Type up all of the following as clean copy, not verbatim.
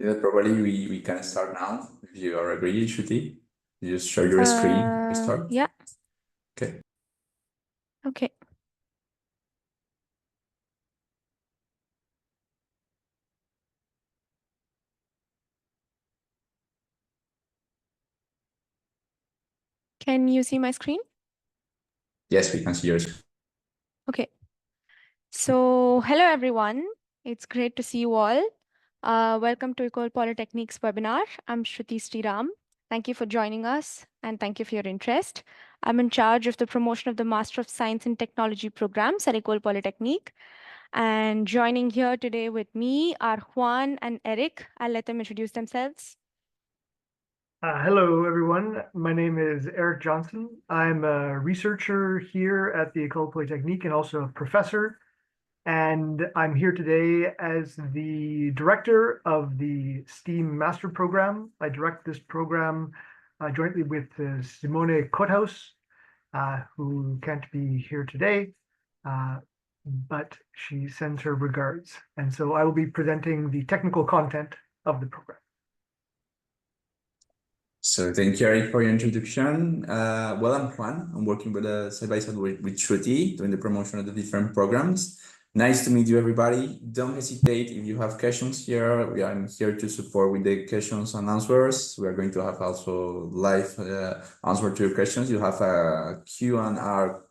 Yeah, probably we can start now. If you are agree, Shruti, you just share your screen. We start. Yeah. Okay. Okay. Can you see my screen? Yes, we can see your screen. Okay. So, hello everyone. It's great to see you all. Welcome to Ecole Polytechnique's webinar. I'm Shruti Sriram. Thank you for joining us and thank you for your interest. I'm in charge of the promotion of the Master of Science and Technology programs at Ecole Polytechnique. And joining here today with me are Juan and Eric. I'll let them introduce themselves. Hello, everyone. My name is Eric Johnson. I'm a researcher here at the Ecole Polytechnique and also a professor. And I'm here today as the director of the STEEM Master Program. I direct this program jointly with Simone Kothaus, who can't be here today, but she sends her regards. And so I will be presenting the technical content of the program. So thank you, Eric, for your introduction. Well, I'm Juan. I'm working with side by side with Shruti, doing the promotion of the different programs. Nice to meet you, everybody. Don't hesitate if you have questions here. I'm here to support with the questions and answers. We are going to have also live answer to your questions. You have a Q&R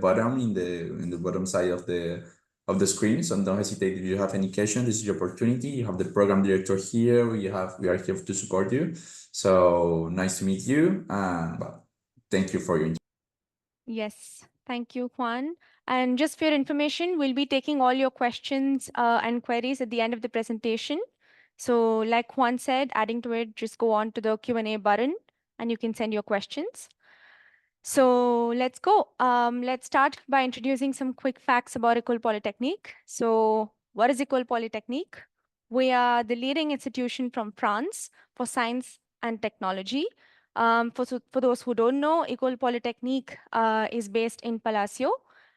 button in the bottom side of the screen. So don't hesitate if you have any questions. This is your opportunity. You have the program director here. We are here to support you. So nice to meet you. Well, thank you for your. Yes, thank you, Juan. And just for your information, we'll be taking all your questions and queries at the end of the presentation. So like Juan said, adding to it, just go on to the Q&A button and you can send your questions. So let's go. Let's start by introducing some quick facts about Ecole Polytechnique. So what is Ecole Polytechnique? We are the leading institution from France for science and technology. For those who don't know, Ecole Polytechnique is based in Palacio,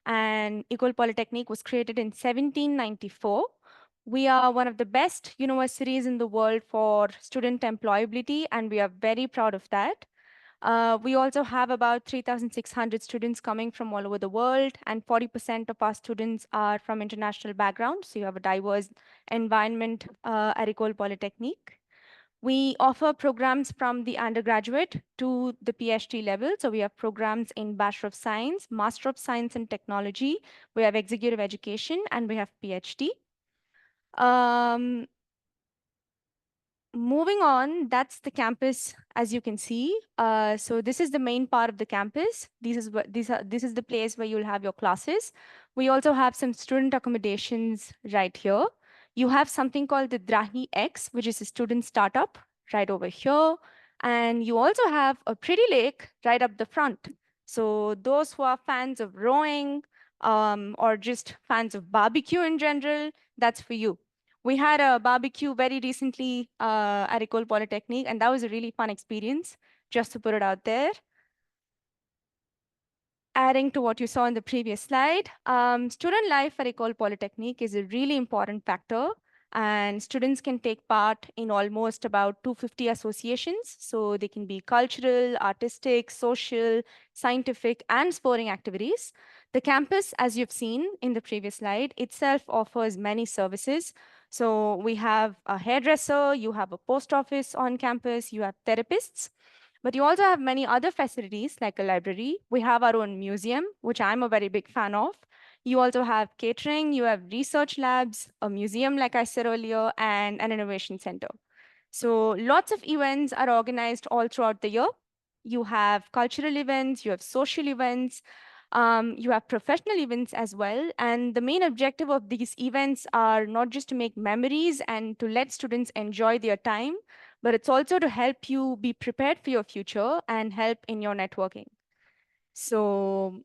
and Ecole Polytechnique was created in 1794. We are one of the best universities in the world for student employability, and we are very proud of that. We also have about 3,600 students coming from all over the world, and 40% of our students are from international backgrounds. So you have a diverse environment at Ecole Polytechnique. We offer programs from the undergraduate to the PhD level. So we have programs in Bachelor of Science, Master of Science and Technology. We have Executive Education, and we have PhD. Moving on, that's the campus, as you can see. So this is the main part of the campus. This is the place where you'll have your classes. We also have some student accommodations right here. You have something called the Drahi X, which is a student startup right over here. And you also have a pretty lake right up the front. So those who are fans of rowing or just fans of barbecue in general, that's for you. We had a barbecue very recently at Ecole Polytechnique, and that was a really fun experience, just to put it out there. Adding to what you saw in the previous slide, student life at Ecole Polytechnique is a really important factor, and students can take part in almost about 250 associations. So they can be cultural, artistic, social, scientific, and sporting activities. The campus, as you've seen in the previous slide, itself offers many services. So we have a hairdresser, you have a post office on campus, you have therapists, but you also have many other facilities like a library. We have our own museum, which I'm a very big fan of. You also have catering, you have research labs, a museum, like I said earlier, and an innovation center. So lots of events are organized all throughout the year. You have cultural events, you have social events, you have professional events as well. And the main objective of these events are not just to make memories and to let students enjoy their time, but it's also to help you be prepared for your future and help in your networking. So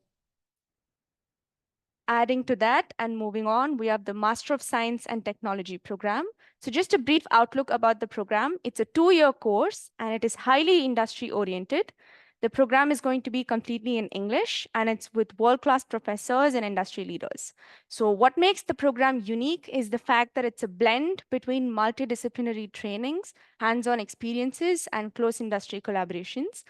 adding to that and moving on, we have the Master of Science and Technology program. So just a brief outlook about the program. It's a 2-year course and it is highly industry oriented. The program is going to be completely in English, and it's with world-class professors and industry leaders. So what makes the program unique is the fact that it's a blend between multidisciplinary trainings, hands-on experiences, and close industry collaborations.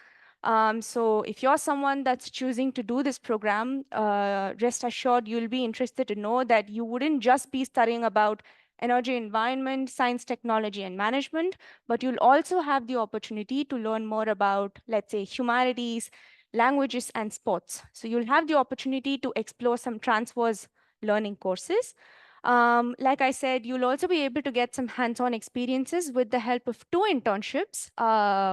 So if you're someone that's choosing to do this program, rest assured you'll be interested to know that you wouldn't just be studying about energy, environment, science, technology, and management, but you'll also have the opportunity to learn more about, let's say, humanities, languages, and sports. So you'll have the opportunity to explore some transverse learning courses. Like I said, you'll also be able to get some hands-on experiences with the help of 2 internships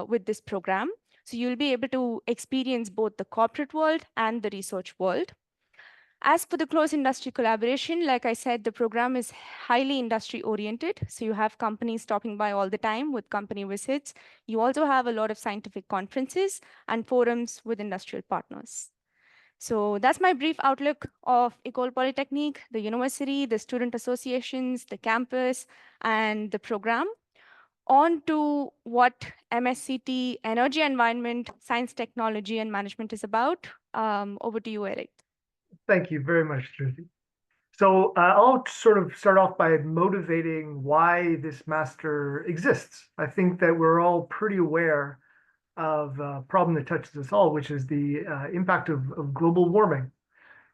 with this program. So you'll be able to experience both the corporate world and the research world. As for the close industry collaboration, like I said, the program is highly industry oriented. So you have companies stopping by all the time with company visits. You also have a lot of scientific conferences and forums with industrial partners. So that's my brief outlook of École Polytechnique, the university, the student associations, the campus, and the program. On to what MScT, Energy, Environment, Science, Technology, and Management is about. Over to you, Eric. Thank you very much, Shruti. So I'll sort of start off by motivating why this master exists. I think that we're all pretty aware of a problem that touches us all, which is the impact of global warming.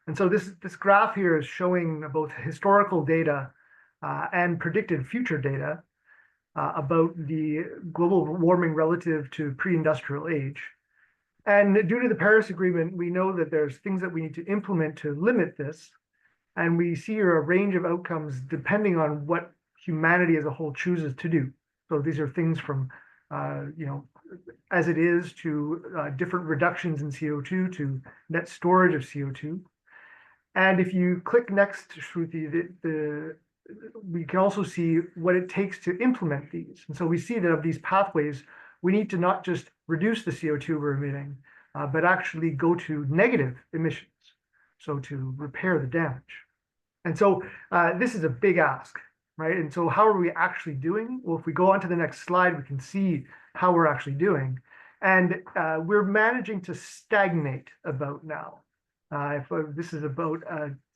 And so this graph here is showing both historical data and predicted future data about the global warming relative to pre-industrial age. And due to the Paris Agreement, we know that there's things that we need to implement to limit this. And we see here a range of outcomes depending on what humanity as a whole chooses to do. So these are things from, as it is, to different reductions in CO2 to net storage of CO2. And if you click next, Shruti, we can also see what it takes to implement these. And so we see that of these pathways, we need to not just reduce the CO2 we're emitting, but actually go to negative emissions, so to repair the damage. And so this is a big ask, right? And so how are we actually doing? Well, if we go on to the next slide, we can see how we're actually doing. And we're managing to stagnate about now. This is about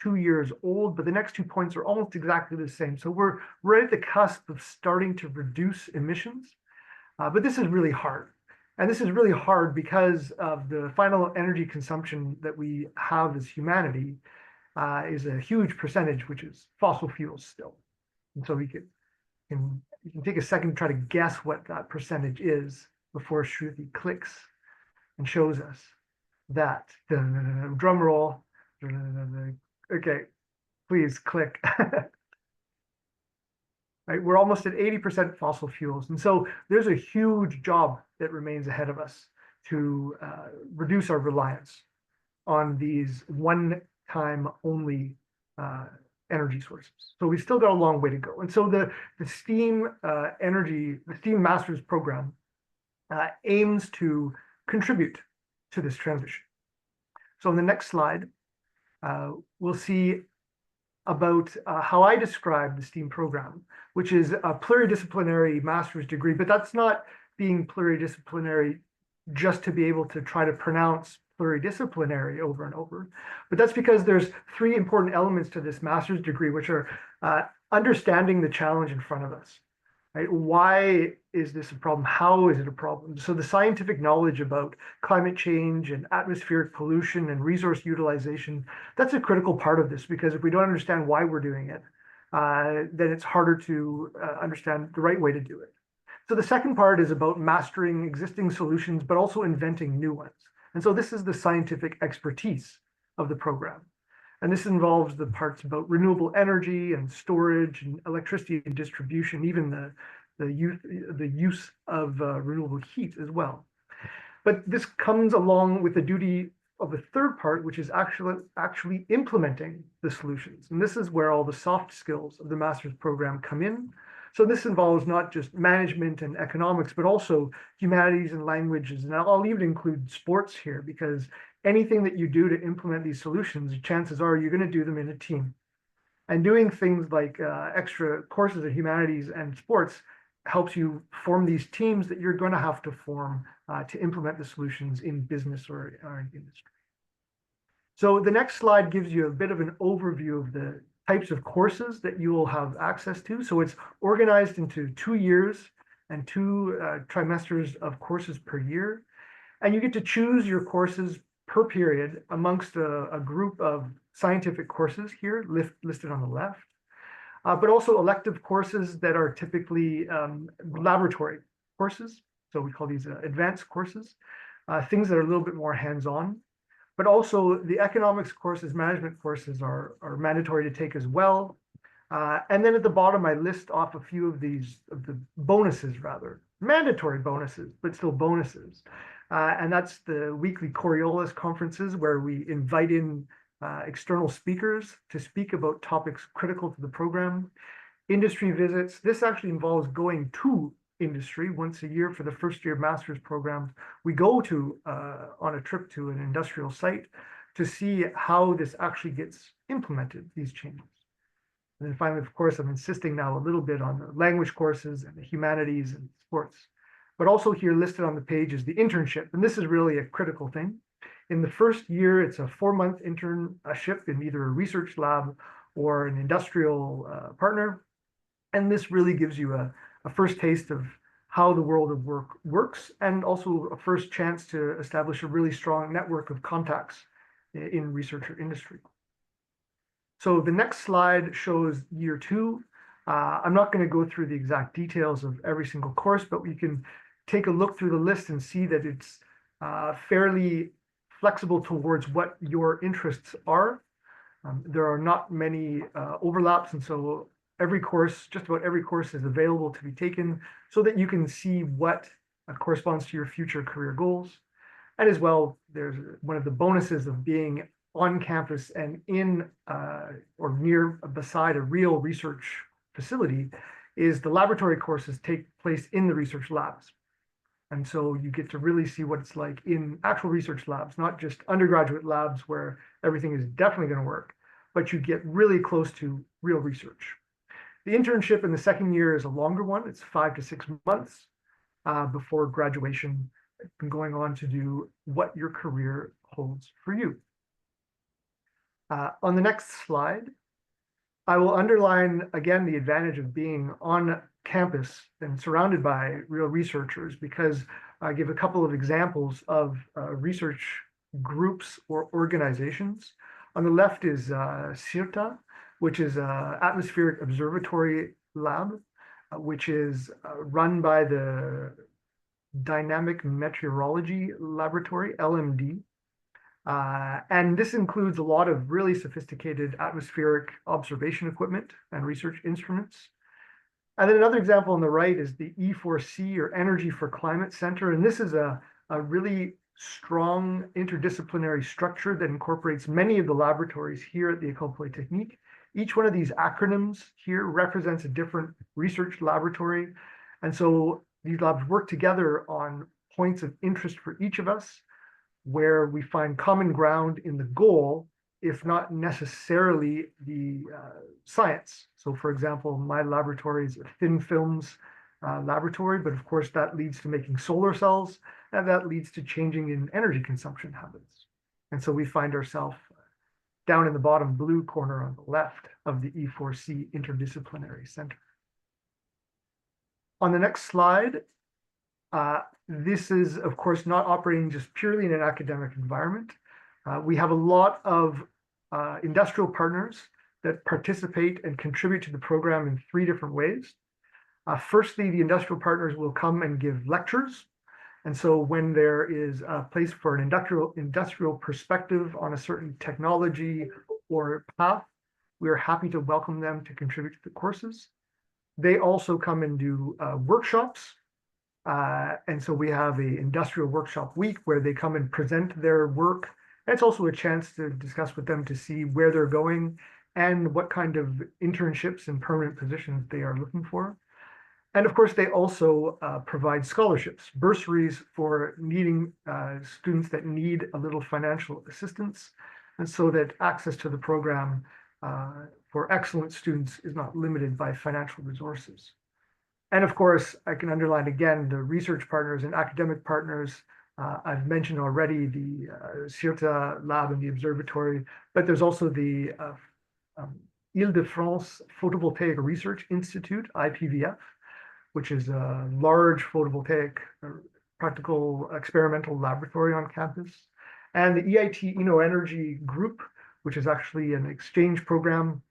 2 years old, but the next 2 points are almost exactly the same. So we're right at the cusp of starting to reduce emissions. But this is really hard. And this is really hard because of the final energy consumption that we have as humanity is a huge percentage, which is fossil fuels still. And so you can take a second to try to guess what that percentage is before Shruti clicks and shows us that. Drum roll. Okay, please click. Right, we're almost at 80% fossil fuels. And so there's a huge job that remains ahead of us to reduce our reliance on these one-time only energy sources. So we've still got a long way to go. And so the STEAM STEAM Master's Program aims to contribute to this transition. So in the next slide, we'll see about how I describe the STEAM program, which is a pluridisciplinary master's degree, but that's not being pluridisciplinary just to be able to try to pronounce pluridisciplinary over and over, but that's because there's 3 important elements to this master's degree, which are understanding the challenge in front of us. Right? Why is this a problem? How is it a problem? So the scientific knowledge about climate change and atmospheric pollution and resource utilization, that's a critical part of this, because if we don't understand why we're doing it, then it's harder to understand the right way to do it. So the second part is about mastering existing solutions, but also inventing new ones. And so this is the scientific expertise of the program. And this involves the parts about renewable energy and storage and electricity and distribution, even the use of renewable heat as well. But this comes along with the duty of the third part, which is actually implementing the solutions. And this is where all the soft skills of the master's program come in. So this involves not just management and economics, but also humanities and languages. And I'll even include sports here, because anything that you do to implement these solutions, chances are you're going to do them in a team. And doing things like extra courses of humanities and sports helps you form these teams that you're going to have to form to implement the solutions in business or in industry. So the next slide gives you a bit of an overview of the types of courses that you will have access to. So it's organized into 2 years and 2 trimesters of courses per year. And you get to choose your courses per period amongst a group of scientific courses here listed on the left, but also elective courses that are typically laboratory courses. So we call these advanced courses, things that are a little bit more hands-on. But also the economics courses, management courses are mandatory to take as well. And then at the bottom, I list off a few of the bonuses, rather mandatory bonuses, but still bonuses. And that's the weekly Coriolis conferences where we invite in external speakers to speak about topics critical to the program. Industry visits. This actually involves going to industry once a year for the first year master's programs. We go to on a trip to an industrial site to see how this actually gets implemented, these changes. And then finally, of course, I'm insisting now a little bit on the language courses and the humanities and sports, but also here listed on the page is the internship. And this is really a critical thing. In the first year, it's a 4-month internship in either a research lab or an industrial partner. And this really gives you a first taste of how the world of work works, and also a first chance to establish a really strong network of contacts in research or industry. So the next slide shows year 2. I'm not going to go through the exact details of every single course, but we can take a look through the list and see that it's fairly flexible towards what your interests are. There are not many overlaps, and so every course, just about every course is available to be taken so that you can see what corresponds to your future career goals. And as well, there's one of the bonuses of being on campus and in or near beside a real research facility is the laboratory courses take place in the research labs. And so you get to really see what it's like in actual research labs, not just undergraduate labs where everything is definitely going to work, but you get really close to real research. The internship in the second year is a longer one. It's 5 to 6 months before graduation and going on to do what your career holds for you. On the next slide, I will underline again the advantage of being on campus and surrounded by real researchers, because I give a couple of examples of research groups or organizations. On the left is STEEM, which is an atmospheric observatory lab, which is run by the Dynamic Meteorology Laboratory, LMD. And this includes a lot of really sophisticated atmospheric observation equipment and research instruments. And then another example on the right is the E4C, or Energy for Climate Center. And this is a really strong interdisciplinary structure that incorporates many of the laboratories here at the École Polytechnique. Each one of these acronyms here represents a different research laboratory. And so these labs work together on points of interest for each of us, where we find common ground in the goal, if not necessarily the science. So for example, my laboratory is a thin films laboratory, but of course that leads to making solar cells, and that leads to changing in energy consumption habits. And so we find ourselves down in the bottom blue corner on the left of the E4C Interdisciplinary Center. On the next slide, this is, of course, not operating just purely in an academic environment. We have a lot of industrial partners that participate and contribute to the program in 3 different ways. Firstly, the industrial partners will come and give lectures. And so when there is a place for an industrial perspective on a certain technology or path, we are happy to welcome them to contribute to the courses. They also come and do workshops. And so we have an industrial workshop week where they come and present their work. And it's also a chance to discuss with them to see where they're going and what kind of internships and permanent positions they are looking for. And of course, they also provide scholarships, bursaries for needing students that need a little financial assistance, and so that access to the program for excellent students is not limited by financial resources. And of course, I can underline again the research partners and academic partners. I've mentioned already the CIRTA lab and the observatory, but there's also the Île-de-France Photovoltaic Research Institute, IPVF, which is a large photovoltaic practical experimental laboratory on campus. And the EIT InnoEnergy Group, which is actually an exchange program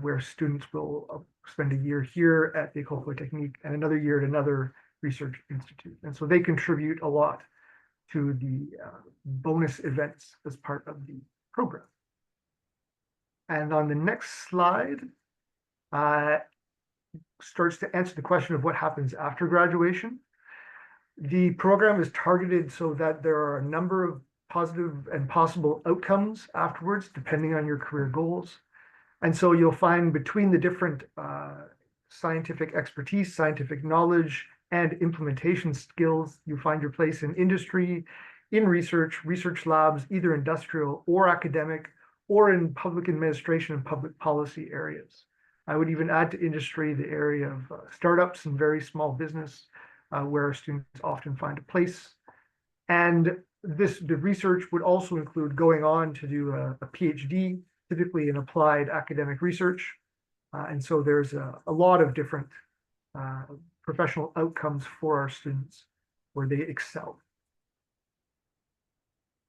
where students will spend a year here at the École Polytechnique and another year at another research institute. And so they contribute a lot to the bonus events as part of the program. And on the next slide, starts to answer the question of what happens after graduation. The program is targeted so that there are a number of positive and possible outcomes afterwards, depending on your career goals. And so you'll find between the different scientific expertise, scientific knowledge, and implementation skills, you find your place in industry, in research, research labs, either industrial or academic, or in public administration and public policy areas. I would even add to industry the area of startups and very small business, where students often find a place. And the research would also include going on to do a PhD, typically in applied academic research. And so there's a lot of different professional outcomes for our students where they excel.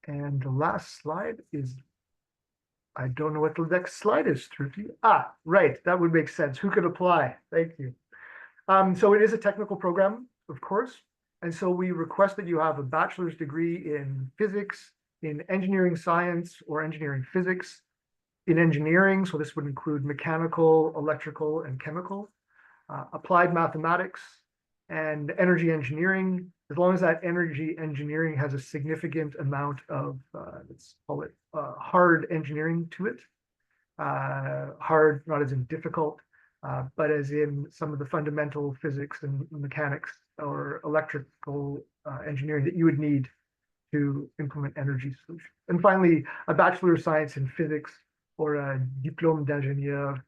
And the last slide is, I don't know what the next slide is, Trudy. Ah, right, that would make sense. Who could apply? Thank you. So it is a technical program, of course. And so we request that you have a bachelor's degree in physics, in engineering science or engineering physics, in engineering, so this would include mechanical, electrical, and chemical, applied mathematics, and energy engineering, as long as that energy engineering has a significant amount of, let's call it hard engineering to it. Hard, not as in difficult, but as in some of the fundamental physics and mechanics or electrical engineering that you would need to implement energy solutions. And finally, a Bachelor of Science in Physics or a Diplôme d'ingénieur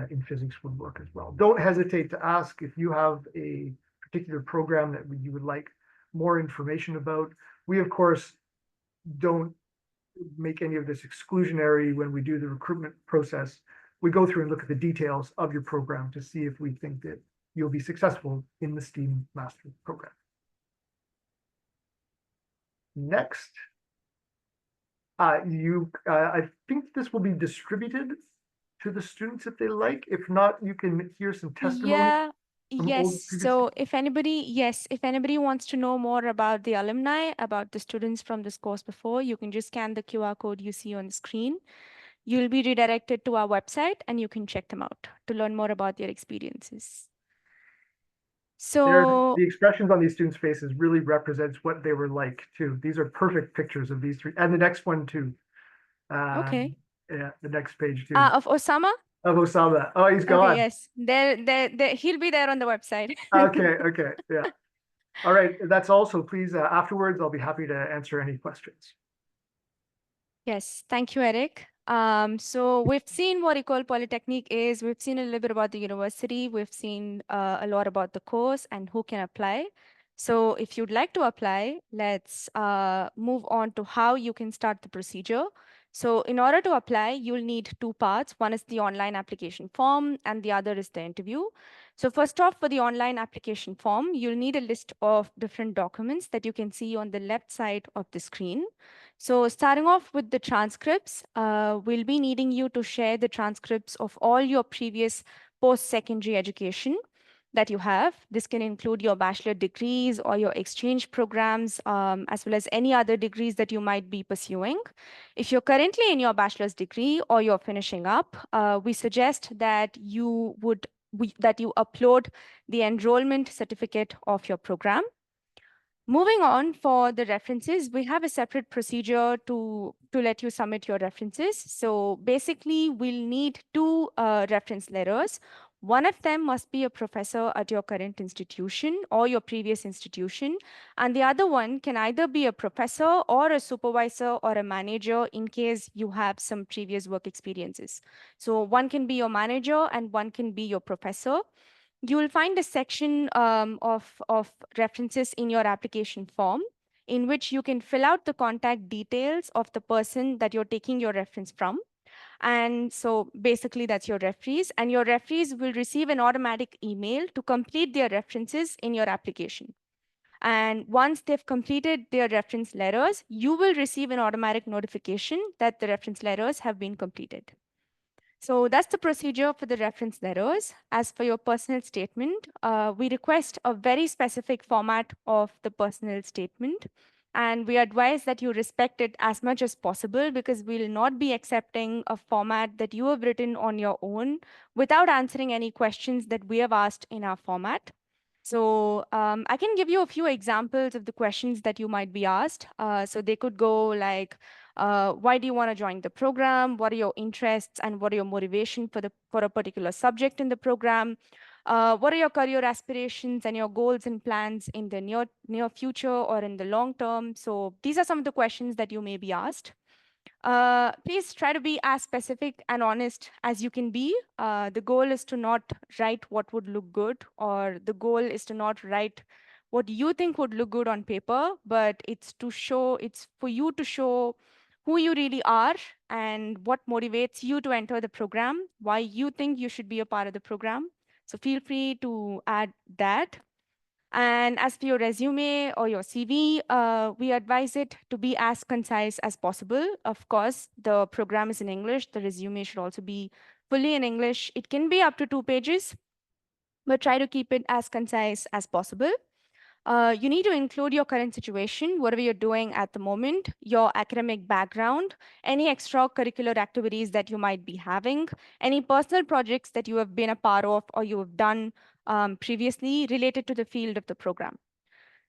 in physics would work as well. Don't hesitate to ask if you have a particular program that you would like more information about. We, of course, don't make any of this exclusionary when we do the recruitment process. We go through and look at the details of your program to see if we think that you'll be successful in the STEAM Master Program. Next, I think this will be distributed to the students if they like. If not, you can hear some testimony. Yeah, yes. So if anybody wants to know more about the alumni, about the students from this course before, you can just scan the QR code you see on the screen. You'll be redirected to our website and you can check them out to learn more about their experiences. So the expressions on these students' faces really represents what they were like too. These are perfect pictures of these three, and the next one too. okay. Yeah, the next page too. Of Osama? Of Osama. Oh, he's gone. Okay, yes. He'll be there on the website. Okay, yeah. All right, that's all. So please, afterwards, I'll be happy to answer any questions. Yes, thank you, Eric. So we've seen what École Polytechnique is. We've seen a little bit about the university. We've seen a lot about the course and who can apply. So if you'd like to apply, let's move on to how you can start the procedure. So in order to apply, you'll need two parts. One is the online application form and the other is the interview. So first off, for the online application form, you'll need a list of different documents that you can see on the left side of the screen. So starting off with the transcripts, we'll be needing you to share the transcripts of all your previous post-secondary education that you have. This can include your bachelor degrees or your exchange programs, as well as any other degrees that you might be pursuing. If you're currently in your bachelor's degree or you're finishing up, we suggest that you upload the enrollment certificate of your program. Moving on, for the references, we have a separate procedure to let you submit your references. So basically, we'll need two reference letters. One of them must be a professor at your current institution or your previous institution. And the other one can either be a professor or a supervisor or a manager in case you have some previous work experiences. So one can be your manager and one can be your professor. you will find a section of references in your application form in which you can fill out the contact details of the person that you're taking your reference from. And so basically that's your referees, and your referees will receive an automatic email to complete their references in your application. And once they've completed their reference letters, you will receive an automatic notification that the reference letters have been completed. So that's the procedure for the reference letters. As for your personal statement, we request a very specific format of the personal statement. And we advise that you respect it as much as possible, because we'll not be accepting a format that you have written on your own without answering any questions that we have asked in our format. So I can give you a few examples of the questions that you might be asked. So they could go like, why do you want to join the program? What are your interests and what are your motivation for a particular subject in the program? What are your career aspirations and your goals and plans in the near future or in the long term? So these are some of the questions that you may be asked. Please try to be as specific and honest as you can be. The goal is to not write what would look good, or the goal is to not write what you think would look good on paper, but it's for you to show who you really are and what motivates you to enter the program, why you think you should be a part of the program. So feel free to add that. And as for your resume or your CV, we advise it to be as concise as possible. Of course, the program is in English. The resume should also be fully in English. It can be up to 2 pages, but try to keep it as concise as possible. You need to include your current situation, whatever you're doing at the moment, your academic background, any extracurricular activities that you might be having, any personal projects that you have been a part of or you have done previously related to the field of the program.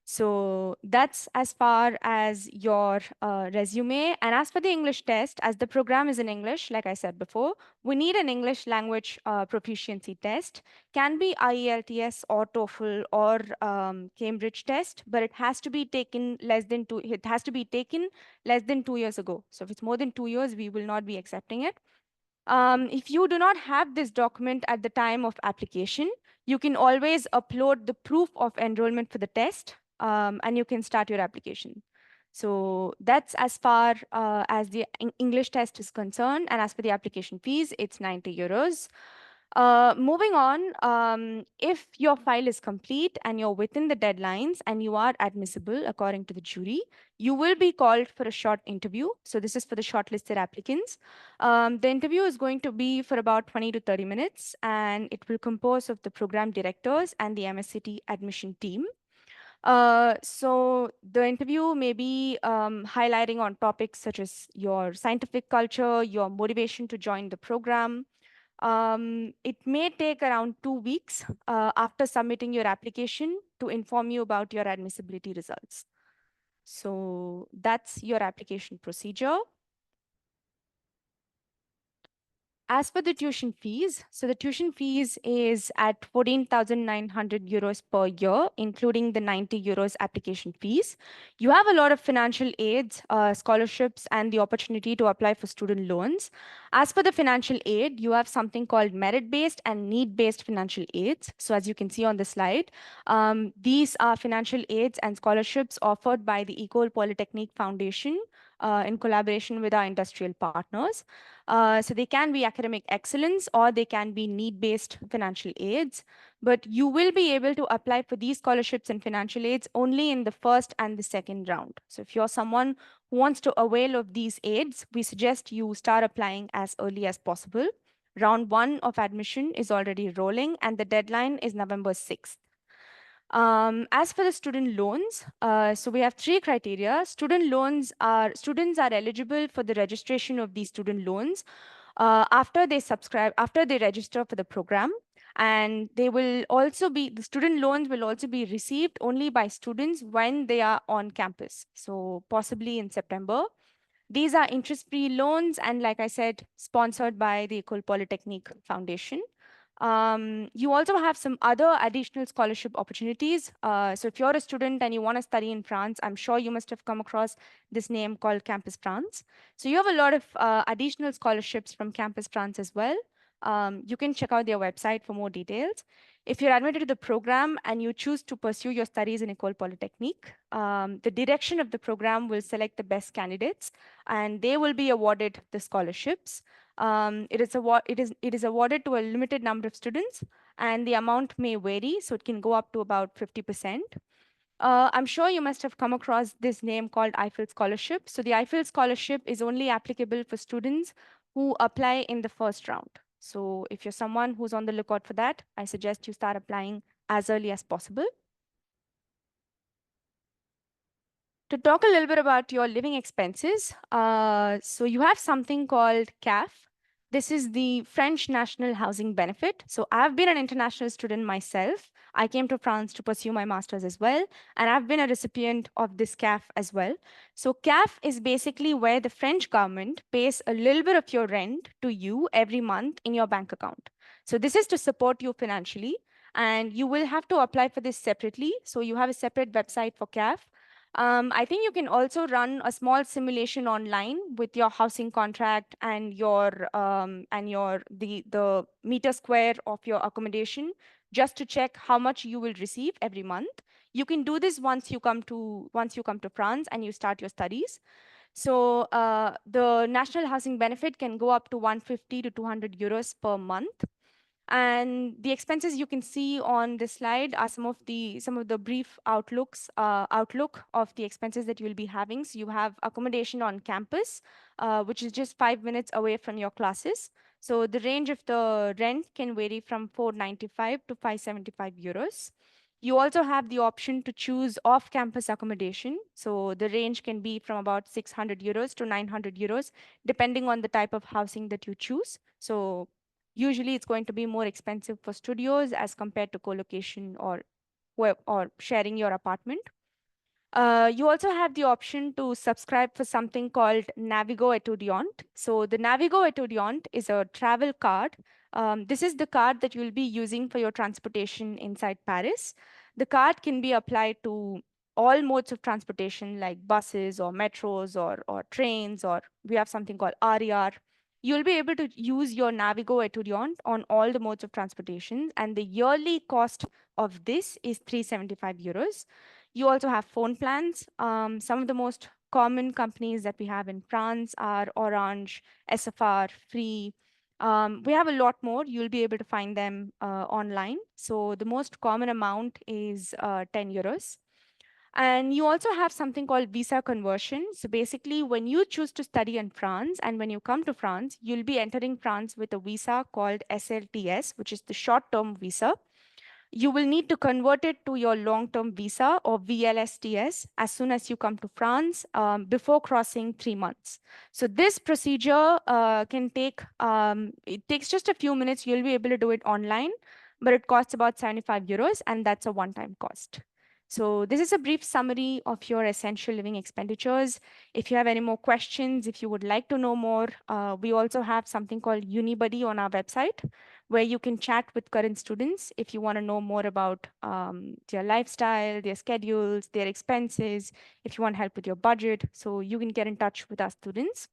So that's as far as your resume. And as for the English test, as the program is in English, like I said before, we need an English language proficiency test. Can be IELTS or TOEFL or Cambridge test, but it has to be taken less than 2 years ago. So if it's more than 2 years, we will not be accepting it. If you do not have this document at the time of application, you can always upload the proof of enrollment for the test, and you can start your application. So that's as far as the English test is concerned. And as for the application fees, it's 90 euros. Moving on, if your file is complete and you're within the deadlines and you are admissible according to the jury, you will be called for a short interview. So this is for the shortlisted applicants. The interview is going to be for about 20 to 30 minutes, and it will compose of the program directors and the MScT admission team. So the interview may be highlighting on topics such as your scientific culture, your motivation to join the program. It may take around 2 weeks after submitting your application to inform you about your admissibility results. So that's your application procedure. As for the tuition fees, so the tuition fees is at 14,900 euros per year, including the 90 euros application fees. You have a lot of financial aids, scholarships, and the opportunity to apply for student loans. As for the financial aid, you have something called merit-based and need-based financial aids. So as you can see on the slide, these are financial aids and scholarships offered by the École Polytechnique Foundation in collaboration with our industrial partners. So they can be academic excellence or they can be need-based financial aids, but you will be able to apply for these scholarships and financial aids only in the first and the second round. So if you're someone who wants to avail of these aids, we suggest you start applying as early as possible. Round 1 of admission is already rolling and the deadline is November 6th. As for the student loans, so we have 3 criteria. Students are eligible for the registration of these student loans after they register for the program. And the student loans will also be received only by students when they are on campus. So possibly in September. These are interest-free loans and, like I said, sponsored by the École Polytechnique Foundation. You also have some other additional scholarship opportunities. So if you're a student and you want to study in France, I'm sure you must have come across this name called Campus France. So you have a lot of additional scholarships from Campus France as well. You can check out their website for more details. If you're admitted to the program and you choose to pursue your studies in École Polytechnique, the direction of the program will select the best candidates, and they will be awarded the scholarships. It is awarded to a limited number of students, and the amount may vary, so it can go up to about 50%. I'm sure you must have come across this name called Eiffel Scholarship. So the Eiffel Scholarship is only applicable for students who apply in the first round. So if you're someone who's on the lookout for that, I suggest you start applying as early as possible. To talk a little bit about your living expenses, so you have something called CAF. This is the French National Housing Benefit. So I've been an international student myself. I came to France to pursue my master's as well, and I've been a recipient of this CAF as well. So CAF is basically where the French government pays a little bit of your rent to you every month in your bank account. So this is to support you financially, and you will have to apply for this separately. So you have a separate website for CAF. I think you can also run a small simulation online with your housing contract and the meter square of your accommodation, just to check how much you will receive every month. You can do this once you come to France and you start your studies. So the national housing benefit can go up to 150 to 200 euros per month. And the expenses you can see on this slide are some of the brief outlook of the expenses that you will be having. So you have accommodation on campus, which is just 5 minutes away from your classes. So the range of the rent can vary from 495 to 575 euros. You also have the option to choose off-campus accommodation. So the range can be from about 600 euros to 900 euros, depending on the type of housing that you choose. So usually it's going to be more expensive for studios as compared to co-location or sharing your apartment. You also have the option to subscribe for something called Navigo Etudiant. So the Navigo Etudiant is a travel card. This is the card that you'll be using for your transportation inside Paris. The card can be applied to all modes of transportation like buses or metros or trains, or we have something called RER. You'll be able to use your Navigo Etudiant on all the modes of transportation, and the yearly cost of this is 375 euros. You also have phone plans. Some of the most common companies that we have in France are Orange, SFR, Free. We have a lot more. You'll be able to find them online. So the most common amount is 10 euros. And you also have something called visa conversion. So basically, when you choose to study in France and when you come to France, you'll be entering France with a visa called SLTS, which is the short-term visa. You will need to convert it to your long-term visa or VLSTS as soon as you come to France before crossing 3 months. So this procedure it takes just a few minutes. You'll be able to do it online, but it costs about 75 euros, and that's a one-time cost. So this is a brief summary of your essential living expenditures. If you have any more questions, if you would like to know more, we also have something called UniBuddy on our website, where you can chat with current students if you want to know more about their lifestyle, their schedules, their expenses, if you want help with your budget. So you can get in touch with our students.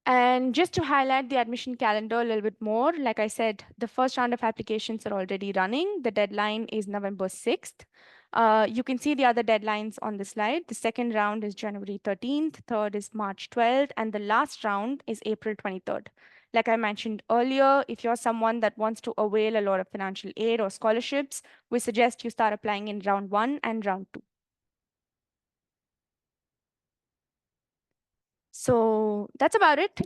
And just to highlight the admission calendar a little bit more, like I said, the first round of applications are already running. The deadline is November 6th. You can see the other deadlines on the slide. The second round is January 13th, third is March 12th, and the last round is April 23rd. Like I mentioned earlier, if you're someone that wants to avail a lot of financial aid or scholarships, we suggest you start applying in round 1 and round 2. So that's about it.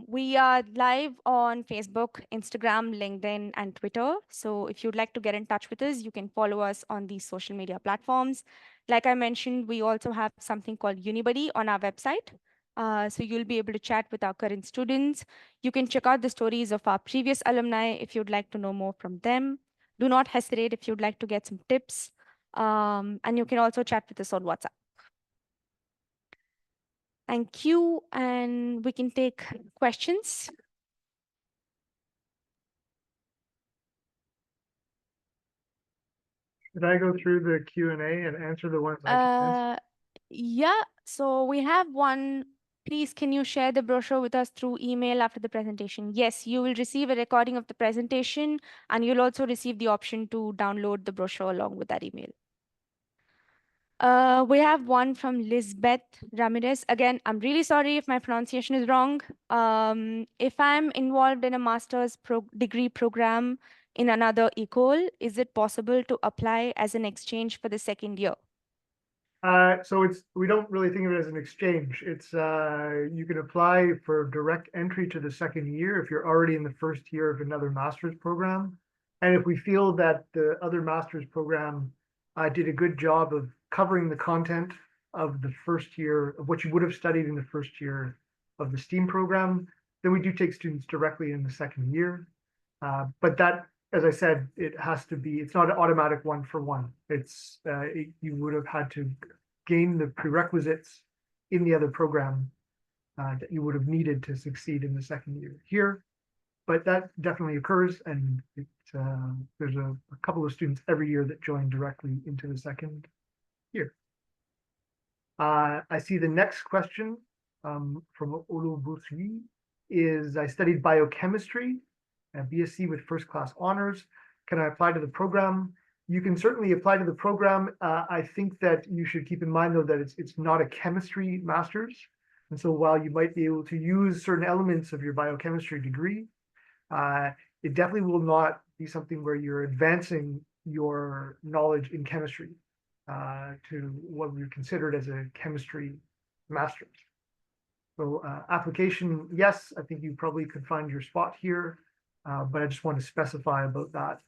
We are live on Facebook, Instagram, LinkedIn, and Twitter. So if you'd like to get in touch with us, you can follow us on these social media platforms. Like I mentioned, we also have something called UniBuddy on our website. So you'll be able to chat with our current students. You can check out the stories of our previous alumni if you'd like to know more from them. Do not hesitate if you'd like to get some tips. And you can also chat with us on WhatsApp. Thank you, and we can take questions. Should I go through the Q&A and answer the ones I can answer? Yeah, so we have one Please, can you share the brochure with us through email after the presentation? Yes, you will receive a recording of the presentation, and you'll also receive the option to download the brochure along with that email. We have one from Lisbeth Ramirez. Again, I'm really sorry if my pronunciation is wrong. If I'm involved in a master's degree program in another ecole, is it possible to apply as an exchange for the second year? So we don't really think of it as an exchange. It's you can apply for direct entry to the second year if you're already in the first year of another master's program. And if we feel that the other master's program did a good job of covering the content of the first year of what you would have studied in the first year of the STEAM program, then we do take students directly in the second year. But that, as I said, it has to be, it's not an automatic one-for-one. It's, you would have had to gain the prerequisites in the other program that you would have needed to succeed in the second year here. But that definitely occurs, and there's a couple of students every year that join directly into the second year. I see the next question from Olubusi is, I studied biochemistry, a BSc with first class honors. Can I apply to the program? You can certainly apply to the program. I think that you should keep in mind, though, that it's not a chemistry master's. And so while you might be able to use certain elements of your biochemistry degree, it definitely will not be something where you're advancing your knowledge in chemistry to what we considered as a chemistry master's. So application, yes, I think you probably could find your spot here, but I just want to specify about that.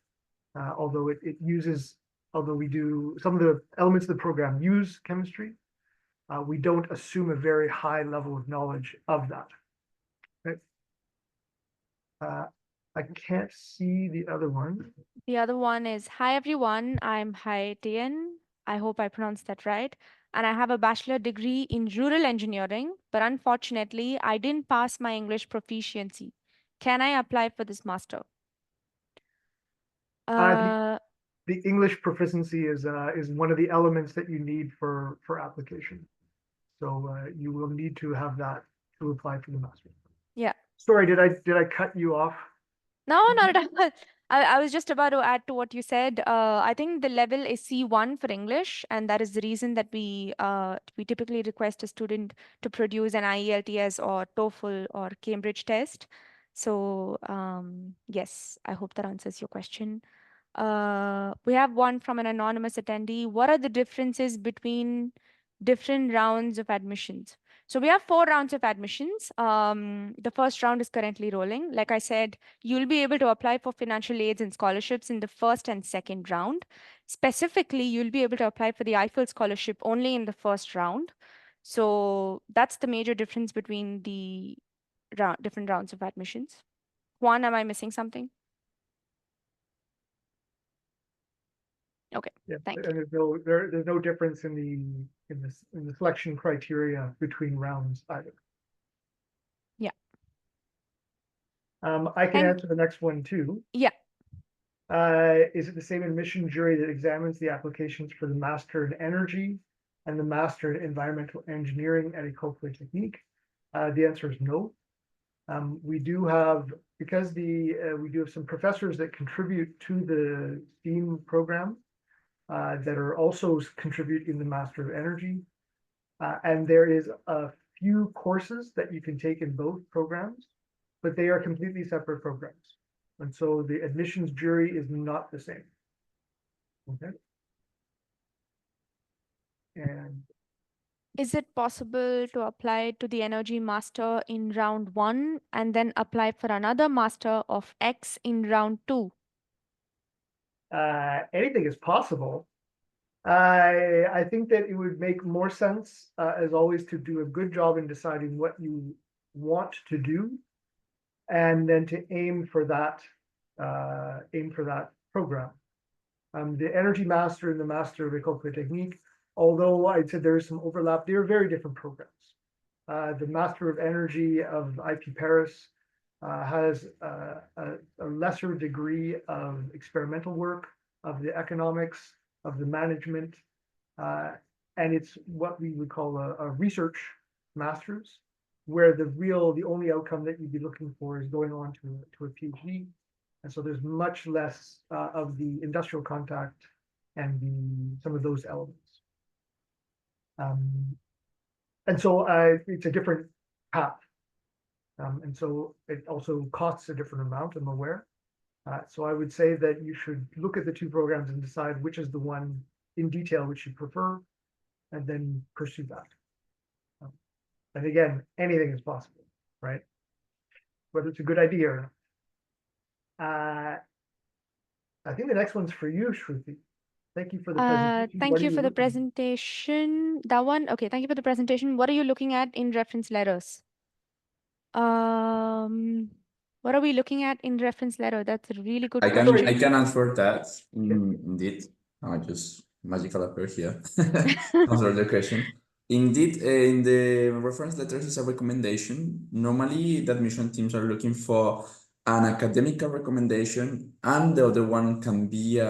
Although it uses, although we do, some of the elements of the program use chemistry, we don't assume a very high level of knowledge of that. Okay. I can't see the other one. The other one is, hi everyone, I'm Haitian. I hope I pronounced that right. And I have a bachelor degree in rural engineering, but unfortunately, I didn't pass my English proficiency. Can I apply for this master? The English proficiency is one of the elements that you need for application. So you will need to have that to apply for the master. Yeah. Sorry, did I cut you off? No, not at all. I was just about to add to what you said. I think the level is C1 for English, and that is the reason that we typically request a student to produce an IELTS or TOEFL or Cambridge test. So yes, I hope that answers your question. We have one from an anonymous attendee. What are the differences between different rounds of admissions? So we have 4 rounds of admissions. The first round is currently rolling. Like I said, you'll be able to apply for financial aids and scholarships in the first and second round. Specifically, you'll be able to apply for the Eiffel Scholarship only in the first round. So that's the major difference between the different rounds of admissions. Juan, am I missing something? Okay, Yeah, thank and you. there's no difference in the selection criteria between rounds either. Yeah. I can answer the next one too. Yeah. Is it the same admission jury that examines the applications for the Master in Energy and the Master in Environmental Engineering at École Polytechnique? The answer is no. We do have, because we do have some professors that contribute to the STEAM program that are also contribute in the Master of Energy. And there is a few courses that you can take in both programs, but they are completely separate programs. And so the admissions jury is not the same. Okay. And is it possible to apply to the Energy Master in round 1 and then apply for another Master of X in round 2? anything is possible. I think that it would make more sense, as always, to do a good job in deciding what you want to do, and then to aim for that program. The Energy Master and the Master of École Polytechnique, although I'd say there is some overlap, they're very different programs. The Master of Energy of IP Paris has a lesser degree of experimental work, of the economics, of the management, and it's what we would call a research master's. where the only outcome that you'd be looking for is going on to a PhD. And so there's much less of the industrial contact and some of those elements. And so it's a different path. And so it also costs a different amount, I'm aware. So I would say that you should look at the two programs and decide which is the one in detail which you prefer, and then pursue that. And again, anything is possible, right? Whether it's a good idea or not. I think the next one's for you, Shruti. Thank you for the presentation. Thank What are you for the looking at? presentation. That one, okay, thank you for the presentation. What are you looking at in reference letters? What are we looking at in reference letter? That's a really good I question. can answer that. Okay. Indeed, I just magical appear here. Answer the question. Indeed, in the reference letters is a recommendation. Normally, the admission teams are looking for an academic recommendation, and the other one can be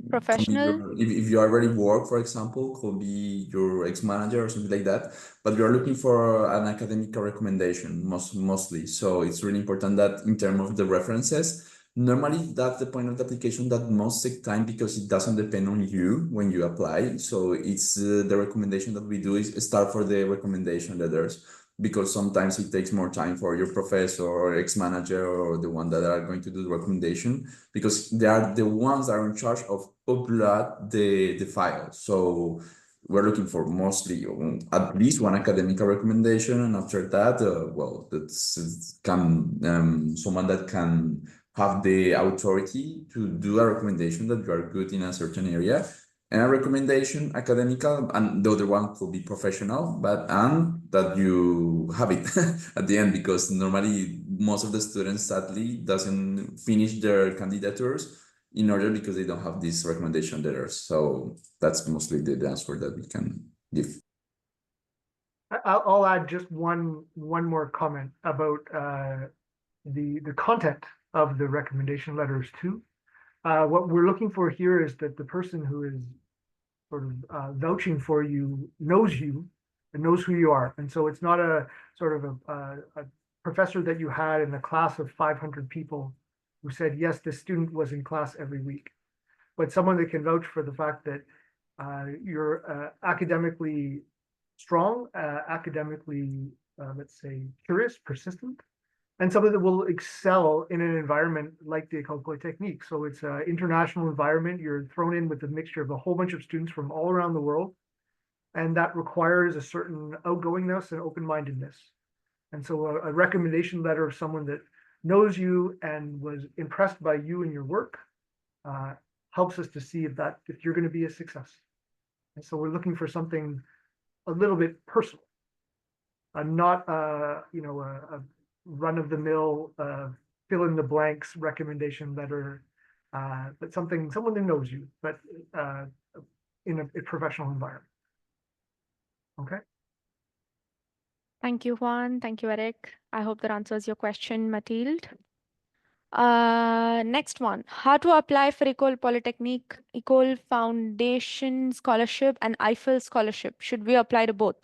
Professional. if you already work, for example, could be your ex-manager or something like that. But you are looking for an academic recommendation mostly. So it's really important that in terms of the references, normally that's the point of the application that most take time because it doesn't depend on you when you apply. So it's the recommendation that we do is start for the recommendation letters, because sometimes it takes more time for your professor or ex-manager or the one that are going to do the recommendation, because they are the ones that are in charge of upload the file. So we're looking for mostly at least one academic recommendation, and after that, well, that's someone that can have the authority to do a recommendation that you are good in a certain area, and a recommendation academical, and the other one could be professional, but and that you have it at the end, because normally most of the students sadly doesn't finish their candidatures in order because they don't have these recommendation letters. So that's mostly the answer that we can give. I'll add just one more comment about the content of the recommendation letters too. What we're looking for here is that the person who is sort of vouching for you knows you and knows who you are. And so it's not a sort of a professor that you had in a class of 500 people who said, yes, this student was in class every week, but someone that can vouch for the fact that you're academically strong, academically, let's say, curious, persistent, and someone that will excel in an environment like the École Polytechnique. So it's an international environment. You're thrown in with a mixture of a whole bunch of students from all around the world. And that requires a certain outgoingness and open-mindedness. And so a recommendation letter of someone that knows you and was impressed by you and your work helps us to see if you're going to be a success. And so we're looking for something a little bit personal, not a run-of-the-mill fill in the blanks recommendation letter, but someone that knows you, but in a professional environment. Okay. Thank you, Juan. Thank you, Eric. I hope that answers your question, Mathilde. Next one. How to apply for École Polytechnique, École Foundation Scholarship, and Eiffel Scholarship? Should we apply to both?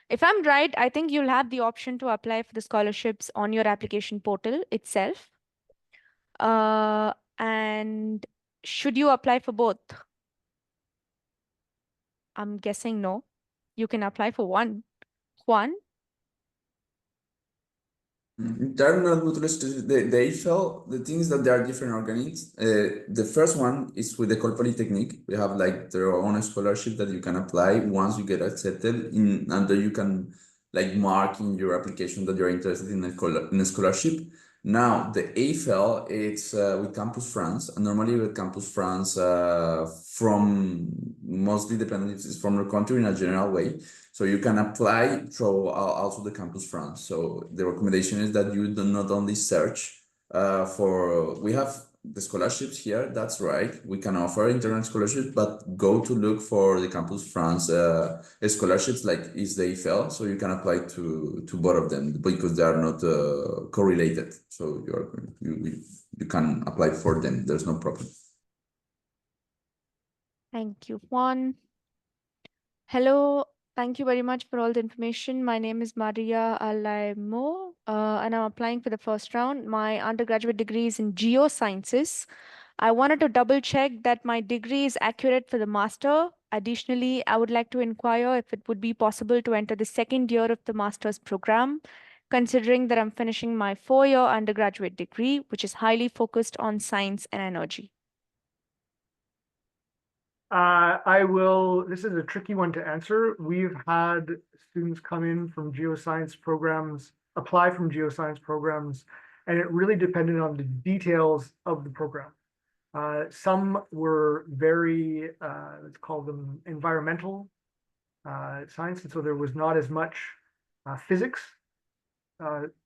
If I'm right, I think you'll have the option to apply for the scholarships on your application portal itself. And should you apply for both? I'm guessing no. You can apply for one. Juan? They're not mutually exclusive. They felt the things that they are different organisms. The first one is with the École Polytechnique. We have like their own scholarship that you can apply once you get accepted and then you can like mark in your application that you're interested in a scholarship. Now the Eiffel, it's with Campus France, and normally with Campus France from mostly depending if it's from your country in a general way. So you can apply through also the Campus France. So the recommendation is that you do not only search we have the scholarships here, that's right. We can offer internal scholarships, but go to look for the Campus France scholarships like is the EFL. So you can apply to both of them because they are not correlated. So you can apply for them. There's no problem. Thank you, Juan. Hello, Thank you very much for all the information. My name is Maria Alaimo, and I'm applying for the first round. My undergraduate degree is in geosciences. I wanted to double check that my degree is accurate for the master. Additionally, I would like to inquire if it would be possible to enter the second year of the master's program, considering that I'm finishing my 4-year undergraduate degree, which is highly focused on science and energy. This is a tricky one to answer. We've had students come in from geoscience programs, apply from geoscience programs, and it really depended on the details of the program. Some were very, let's call them environmental science, and so there was not as much physics.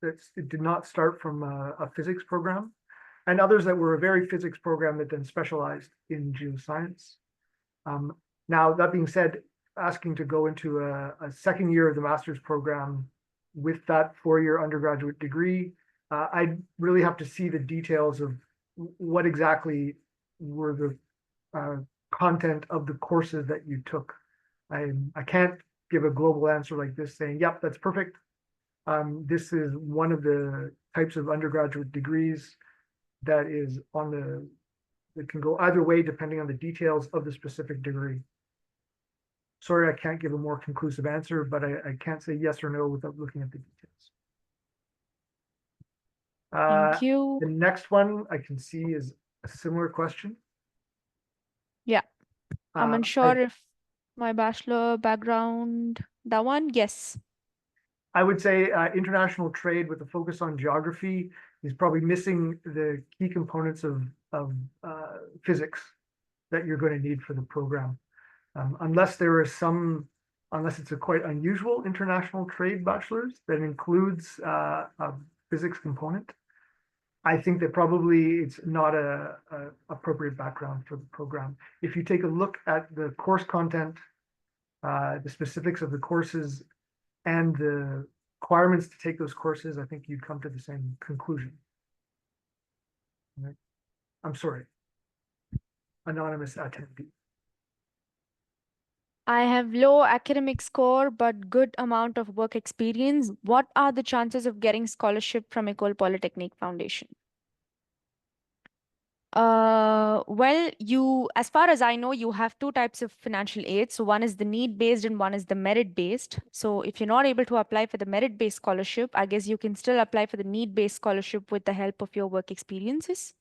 It did not start from a physics program, and others that were a very physics program that then specialized in geoscience. Now, that being said, asking to go into a second year of the master's program with that 4-year undergraduate degree, I'd really have to see the details of what exactly were the content of the courses that you took. I can't give a global answer like this saying, yep, that's perfect. This is one of the types of undergraduate degrees that is that can go either way depending on the details of the specific degree. Sorry, I can't give a more conclusive answer, but I can't say yes or no without looking at the details. Thank you. The next one I can see is a similar question. Yeah. I'm unsure if my bachelor background, that one, yes. I would say international trade with a focus on geography is probably missing the key components of physics that you're going to need for the program. Unless it's a quite unusual international trade bachelor's that includes a physics component, I think that probably it's not a appropriate background for the program. If you take a look at the course content, the specifics of the courses, and the requirements to take those courses, I think you'd come to the same conclusion. Right? I'm sorry, anonymous attendee. I have low academic score, but good amount of work experience. What are the chances of getting scholarship from École Polytechnique Foundation? Well, as far as I know, you have 2 types of financial aid. So one is the need-based and one is the merit-based. So if you're not able to apply for the merit-based scholarship, I guess you can still apply for the need-based scholarship with the help of your work experiences.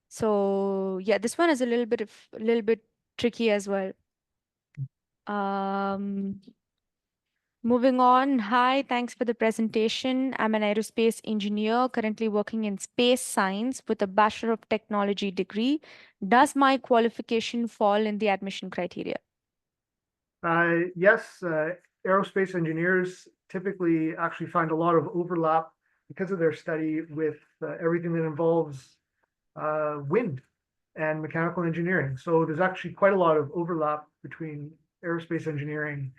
So yeah, this one is a little bit tricky as well. Moving on. Hi, thanks for the presentation. I'm an aerospace engineer currently working in space science with a Bachelor of Technology degree. Does my qualification fall in the admission criteria? Yes, aerospace engineers typically actually find a lot of overlap because of their study with everything that involves wind and mechanical engineering. So there's actually quite a lot of overlap between aerospace engineering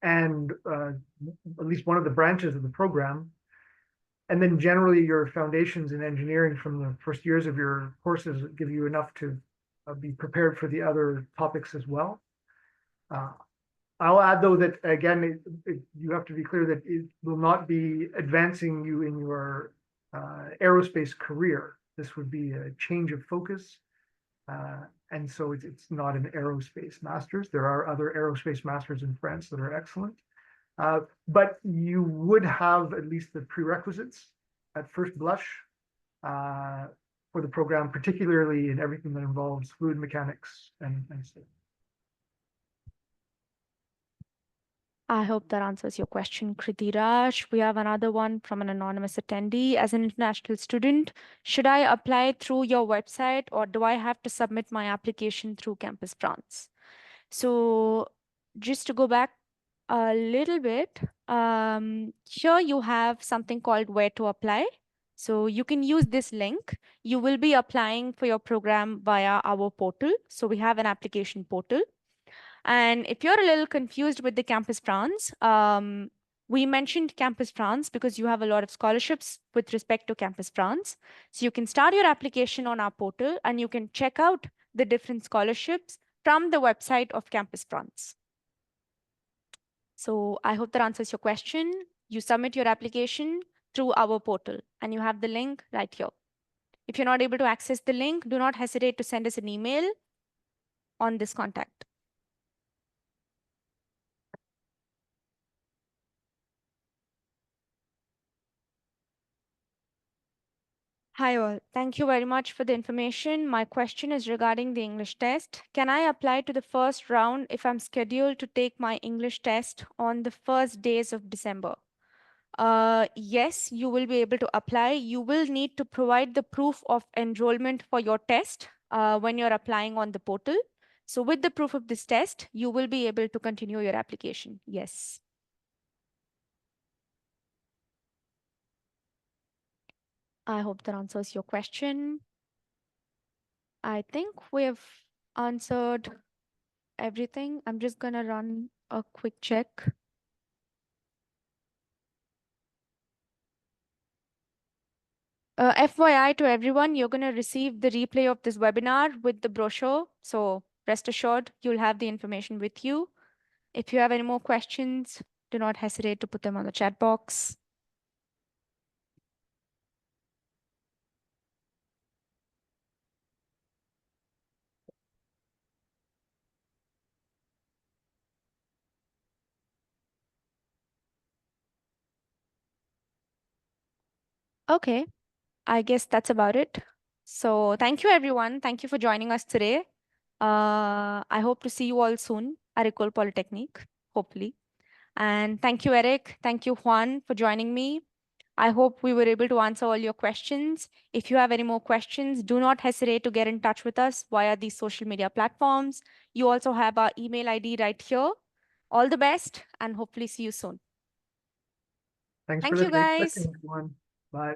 and at least one of the branches of the program. And then generally your foundations in engineering from the first years of your courses give you enough to be prepared for the other topics as well. I'll add though that again, you have to be clear that it will not be advancing you in your aerospace career. This would be a change of focus. And so it's not an aerospace master's. There are other aerospace masters in France that are excellent. But you would have at least the prerequisites at first blush for the program, particularly in everything that involves fluid mechanics and so. I hope that answers your question, Kritiraj. We have another one from an anonymous attendee. As an international student, should I apply through your website or do I have to submit my application through Campus France? So just to go back a little bit, here you have something called where to apply. So you can use this link. You will be applying for your program via our portal. So we have an application portal. And if you're a little confused with the Campus France, we mentioned Campus France because you have a lot of scholarships with respect to Campus France. So you can start your application on our portal and you can check out the different scholarships from the website of Campus France. So I hope that answers your question. You submit your application through our portal, and you have the link right here. If you're not able to access the link, do not hesitate to send us an email on this contact. Hi all, thank you very much for the information. My question is regarding the English test. Can I apply to the first round if I'm scheduled to take my English test on the first days of December? Yes, you will be able to apply. You will need to provide the proof of enrollment for your test when you're applying on the portal. So with the proof of this test, you will be able to continue your application. Yes. I hope that answers your question. I think we have answered everything. I'm just gonna run a quick check. FYI to everyone, you're gonna receive the replay of this webinar with the brochure. So rest assured, you'll have the information with you. If you have any more questions, do not hesitate to put them on the chat box. Okay, I guess that's about it. So thank you, everyone. Thank you for joining us today. I hope to see you all soon at Ecole Polytechnique, hopefully. And thank you, Eric. Thank you, Juan, for joining me. I hope we were able to answer all your questions. If you have any more questions, do not hesitate to get in touch with us via these social media platforms. You also have our email ID right here. All the best and hopefully see you soon. Thanks Thank for you, the great guys. question, everyone. Bye.